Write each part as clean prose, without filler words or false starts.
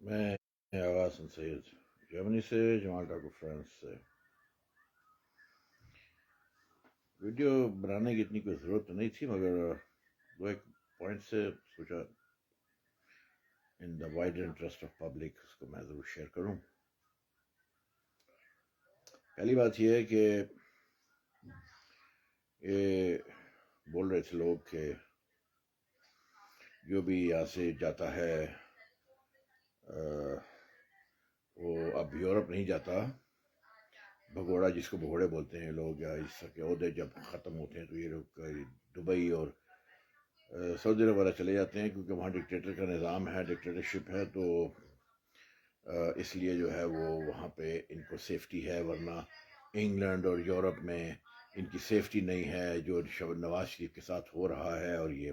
میں آغاز حسن سید جرمنی سے جمال ٹاکو فرانس سے. ویڈیو بنانے کی اتنی کوئی ضرورت تو نہیں تھی، مگر دو ایک پوائنٹ سے سوچا ان دا وائڈر انٹرسٹ آف پبلک اس کو میں ضرور شیئر کروں. پہلی بات یہ ہے کہ یہ بول رہے تھے لوگ کہ جو بھی یہاں سے جاتا ہے وہ اب یورپ نہیں جاتا. بھگوڑا جس کو بھگوڑے بولتے ہیں لوگ، یا اس طرح کے عہدے جب ختم ہوتے ہیں تو یہ لوگ دبئی اور سعودی عرب وغیرہ چلے جاتے ہیں، کیونکہ وہاں ڈکٹیٹر کا نظام ہے، ڈکٹیٹرشپ ہے، تو اس لیے جو ہے وہ وہاں پہ ان کو سیفٹی ہے. ورنہ انگلینڈ اور یورپ میں ان کی سیفٹی نہیں ہے جو نواز شریف کے ساتھ ہو رہا ہے. اور یہ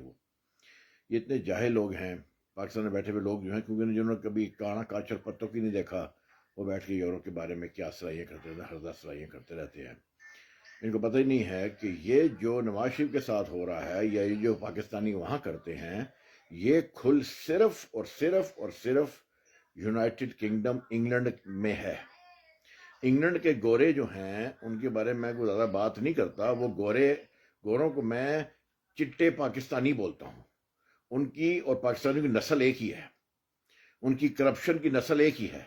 اتنے جاہل لوگ ہیں پاکستان میں بیٹھے ہوئے لوگ جو ہیں، کیونکہ جنہوں نے کبھی کانا کاچر پتوں کی نہیں دیکھا، وہ بیٹھ کے یورپ کے بارے میں کیا سرائیاں کرتے رہتے ہیں، ہردہ سرائیاں کرتے رہتے ہیں. ان کو پتہ ہی نہیں ہے کہ یہ جو نواز شریف کے ساتھ ہو رہا ہے یا یہ جو پاکستانی وہاں کرتے ہیں، یہ کھل صرف اور صرف یونائٹڈ کنگڈم انگلینڈ میں ہے. انگلینڈ کے گورے جو ہیں ان کے بارے میں کوئی زیادہ بات نہیں کرتا. وہ گوروں کو میں چٹے پاکستانی بولتا ہوں. ان کی اور پاکستانی کی نسل ایک ہی ہے، ان کی کرپشن کی نسل ایک ہی ہے،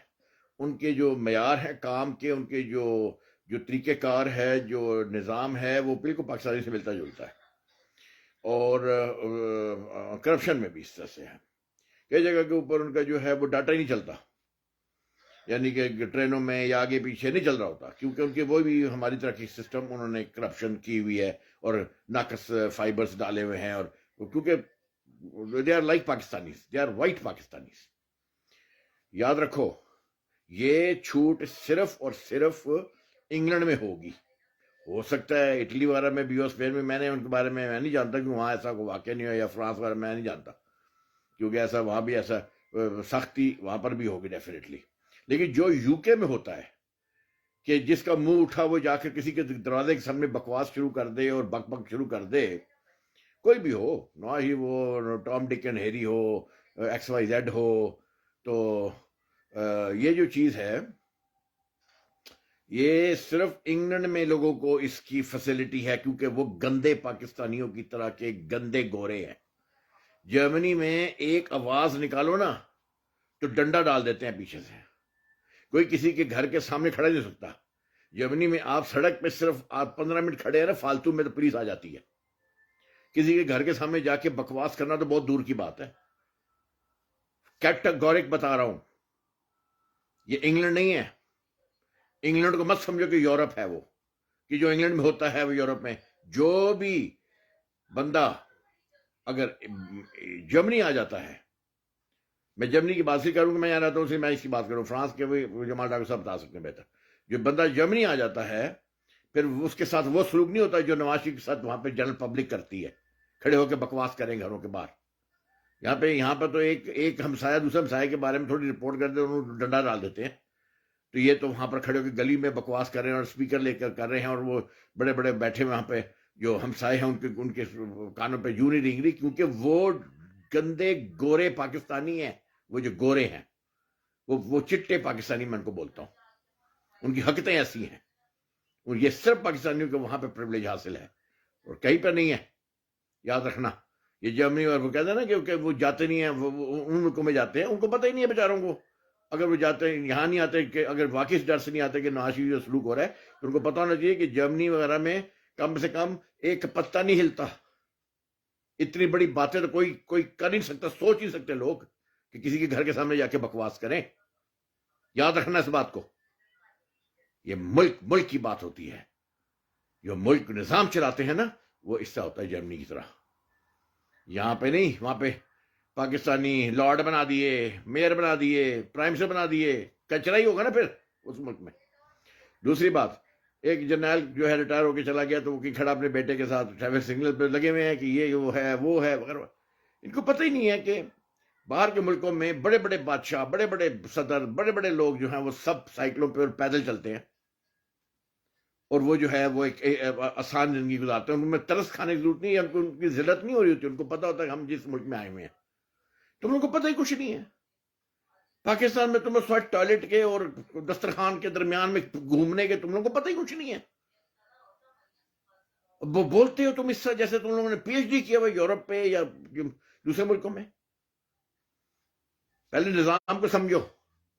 ان کے جو معیار ہیں کام کے، ان کے جو طریقہ کار ہے، جو نظام ہے، وہ بالکل پاکستانی سے ملتا جلتا ہے. اور کرپشن میں بھی اس طرح سے ہے. کئی جگہ کے اوپر ان کا جو ہے وہ ڈاٹا ہی نہیں چلتا، یعنی کہ ٹرینوں میں یا آگے پیچھے نہیں چل رہا ہوتا، کیونکہ ان کے وہ بھی ہماری طرح کی سسٹم انہوں نے کرپشن کی ہوئی ہے اور ناقص فائبرز ڈالے ہوئے ہیں. اور کیونکہ they are like Pakistanis, they are white Pakistanis. یاد رکھو یہ چھوٹ صرف اور صرف انگلینڈ میں ہوگی. ہو سکتا ہے اٹلی وغیرہ میں بھی ہو، اسپین میں. میں نے ان کے بارے میں نہیں جانتا کہ وہاں ایسا کوئی واقعہ نہیں ہو، یا فرانس وغیرہ میں نہیں جانتا، کیونکہ ایسا وہاں بھی ایسا سختی وہاں پر بھی ہوگی ڈیفینیٹلی. لیکن جو یو کے میں ہوتا ہے کہ جس کا منہ اٹھا وہ جا کے کسی کے دروازے کے سامنے بکواس شروع کر دے اور بک بک شروع کر دے، کوئی بھی ہو، نہ ہی وہ ٹام ڈک اینڈ ہیری ہو، ایکس وائی زیڈ ہو، تو یہ جو چیز ہے یہ صرف انگلینڈ میں لوگوں کو اس کی فیسلٹی ہے، کیونکہ وہ گندے پاکستانیوں کی طرح کے گندے گورے ہیں. جرمنی میں ایک آواز نکالو نا تو ڈنڈا ڈال دیتے ہیں پیچھے سے. کوئی کسی کے گھر کے سامنے کھڑا نہیں سکتا. جرمنی میں آپ سڑک پہ صرف آپ 15 منٹ کھڑے ہیں نا فالتو میں، تو پولیس آ جاتی ہے. کسی کے گھر کے سامنے جا کے بکواس کرنا تو بہت دور کی بات ہے. کیٹاگورک بتا رہا ہوں، یہ انگلینڈ نہیں ہے. انگلینڈ کو مت سمجھو کہ یورپ ہے، وہ کہ جو انگلینڈ میں ہوتا ہے وہ یورپ میں. جو بھی بندہ اگر جرمنی آ جاتا ہے، میں جرمنی کی بات ہی کروں کہ میں یہاں رہتا ہوں، میں اس کی بات کروں، فرانس کے جمال ڈاکٹر صاحب بتا سکتے ہیں بہتر. جو بندہ جرمنی آ جاتا ہے پھر اس کے ساتھ وہ سلوک نہیں ہوتا جو نواز شریف کے ساتھ وہاں پہ جنرل پبلک کرتی ہے، کھڑے ہو کے بکواس کریں گھروں کے باہر. یہاں پہ تو ایک ہمسایہ دوسرے ہمسایہ کے بارے میں تھوڑی رپورٹ کرتے ہیں، انہوں ڈنڈا ڈال دیتے ہیں. تو یہ تو وہاں پر کھڑے ہو کے گلی میں بکواس کر رہے ہیں اور اسپیکر لے کر رہے ہیں، اور وہ بڑے بڑے بیٹھے وہاں پہ جو ہمسائے ہیں ان کے کانوں پہ یوں نہیں رینگ رہی، کیونکہ وہ گندے گورے پاکستانی ہیں. وہ جو گورے ہیں وہ چٹے پاکستانی میں ان کو بولتا ہوں. ان کی حرکتیں ایسی ہیں، اور یہ صرف پاکستانیوں کو وہاں پہ پریولیج حاصل ہے اور کہیں پہ نہیں ہے. یاد رکھنا یہ جرمنی اور وہ کہتے ہیں نا کہ وہ جاتے نہیں ہیں، وہ ان ملکوں میں جاتے ہیں، ان کو پتہ ہی نہیں ہے بیچاروں کو. اگر وہ جاتے ہیں یہاں نہیں آتے، کہ اگر واقعی اس ڈر سے نہیں آتے کہ نواز شریف جو سلوک ہو رہا ہے، تو ان کو پتہ ہونا چاہیے کہ جرمنی وغیرہ میں کم سے کم ایک پتہ نہیں ہلتا. اتنی بڑی باتیں تو کوئی کر نہیں سکتا، سوچ نہیں سکتے لوگ کہ کسی کے گھر کے سامنے جا کے بکواس کریں. یاد رکھنا اس بات کو. یہ ملک کی بات ہوتی ہے. جو ملک نظام چلاتے ہیں نا وہ اس سے ہوتا ہے جرمنی کی طرح. یہاں پہ نہیں، وہاں پہ پاکستانی لارڈ بنا دیے، میئر بنا دیے، پرائم منسٹر بنا دیے، کچرا ہی ہوگا نا پھر اس ملک میں. دوسری بات، ایک جرنیل جو ہے ریٹائر ہو کے چلا گیا تو وہ کھڑا اپنے بیٹے کے ساتھ ٹریفک سگنل پہ لگے ہوئے ہیں کہ یہ وہ ہے وغیرہ. ان کو پتہ ہی نہیں ہے کہ باہر کے ملکوں میں بڑے بڑے بادشاہ، بڑے بڑے صدر، بڑے بڑے لوگ جو ہیں وہ سب سائیکلوں پہ اور پیدل چلتے ہیں، اور وہ جو ہے وہ ایک آسان زندگی گزارتے ہیں. ان میں ترس کھانے کی ضرورت نہیں ہے، ان کی ذلت نہیں ہو رہی ہوتی. ان کو پتا ہوتا ہے کہ ہم جس ملک میں آئے ہوئے ہیں. تم لوگوں کو پتہ ہی کچھ نہیں ہے. پاکستان میں تم سوائے ٹوائلٹ کے اور دسترخوان کے درمیان میں گھومنے کے تم لوگوں کو پتہ ہی کچھ نہیں ہے. وہ بولتے ہو تم اس سے جیسے تم لوگوں نے پی ایچ ڈی کیا ہوا یورپ پہ یا دوسرے ملکوں میں. پہلے نظام کو سمجھو.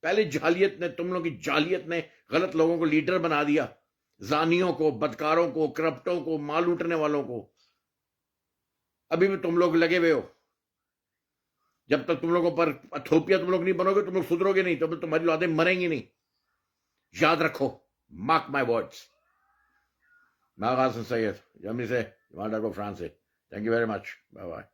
پہلے جہالیت نے، تم لوگوں کی جہالیت نے غلط لوگوں کو لیڈر بنا دیا، زانیوں کو، بدکاروں کو، کرپٹوں کو، مال لوٹنے والوں کو. ابھی بھی تم لوگ لگے ہوئے ہو. جب تک تم لوگوں پر اتھوپیا تم لوگ نہیں بنو گے، تم لوگ سدھرو گے نہیں، تب تمہاری اولادیں مریں گی نہیں. یاد رکھو، مارک مائی ورڈز. میں قاسم سید جرمنی سے، فرانس سے. Thank you very much. Bye bye.